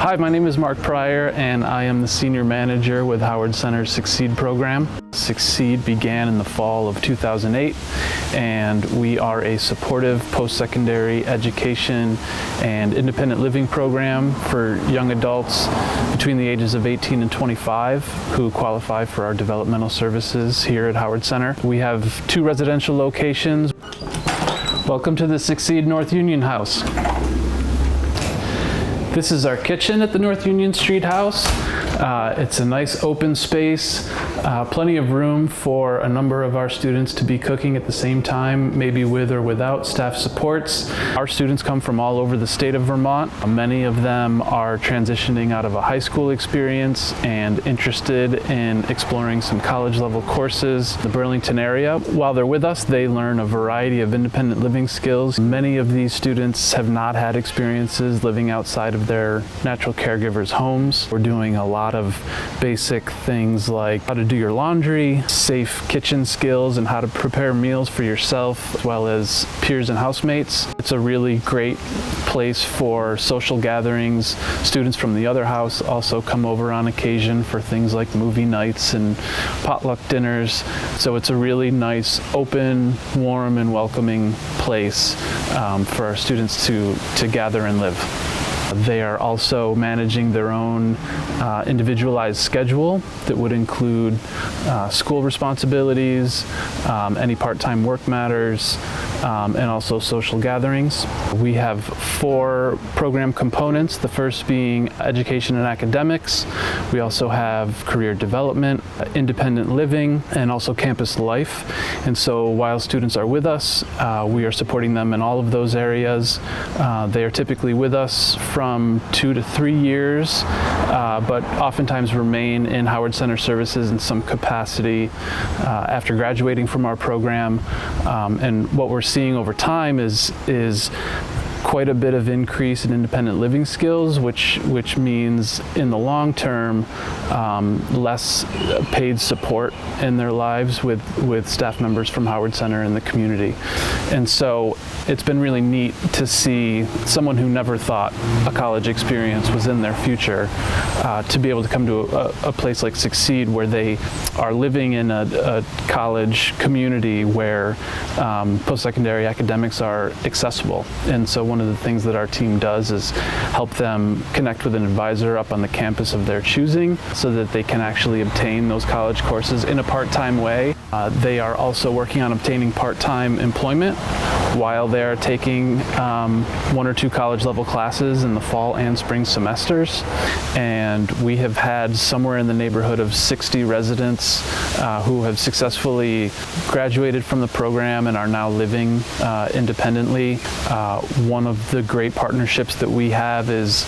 Hi, my name is Mark Pryor, and I am the Senior Manager with Howard Center's Succeed program. Succeed began in the fall of 2008, and we are a supportive post-secondary education and independent living program for young adults between the ages of 18 and 25 who qualify for our developmental services here at Howard Center. We have 2 residential locations. Welcome to the Succeed North Union House. This is our kitchen at the North Union Street House. It's a nice open space, plenty of room for a number of our students to be cooking at the same time, maybe with or without staff supports. Our students come from all over the state of Vermont. Many of them are transitioning out of a high school experience and interested in exploring some college level courses in the Burlington area. While they're with us, they learn a variety of independent living skills. Many of these students have not had experiences living outside of their natural caregivers' homes. We're doing a lot of basic things like how to do your laundry, safe kitchen skills, and how to prepare meals for yourself, as well as peers and housemates. It's a really great place for social gatherings. Students from the other house also come over on occasion for things like movie nights and potluck dinners. So it's a really nice, open, warm, and welcoming place for our students to gather and live. They are also managing their own individualized schedule that would include school responsibilities, any part-time work matters, and also social gatherings. We have 4 program components, the first being education and academics. We also have career development, independent living, and also campus life. And so while students are with us, we are supporting them in all of those areas. They are typically with us from 2 to 3 years, but oftentimes remain in Howard Center services in some capacity after graduating from our program. And what we're seeing over time is quite a bit of increase in independent living skills, which means in the long term less paid support in their lives with staff members from Howard Center in the community. And so it's been really neat to see someone who never thought a college experience was in their future to be able to come to a place like Succeed, where they are living in a college community where post-secondary academics are accessible. And so one of the things that our team does is help them connect with an advisor up on the campus of their choosing so that they can actually obtain those college courses in a part-time way. They are also working on obtaining part-time employment while they're taking 1 or 2 college level classes in the fall and spring semesters. And we have had somewhere in the neighborhood of 60 residents who have successfully graduated from the program and are now living independently. One of the great partnerships that we have is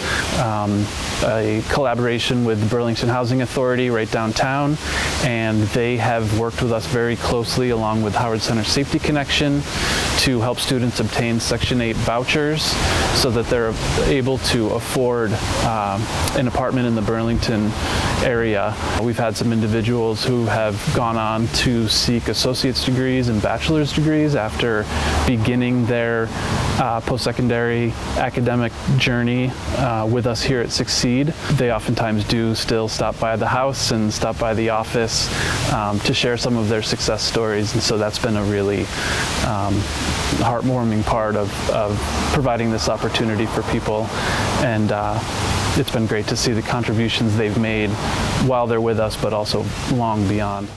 a collaboration with the Burlington Housing Authority right downtown, and they have worked with us very closely along with Howard Center Safety Connection to help students obtain Section 8 vouchers so that they're able to afford an apartment in the Burlington area. We've had some individuals who have gone on to seek associate's degrees and bachelor's degrees after beginning their post-secondary academic journey with us here at Succeed. They oftentimes do still stop by the house and stop by the office to share some of their success stories, and so that's been a really heartwarming part of providing this opportunity for people. And it's been great to see the contributions they've made while they're with us, but also long beyond.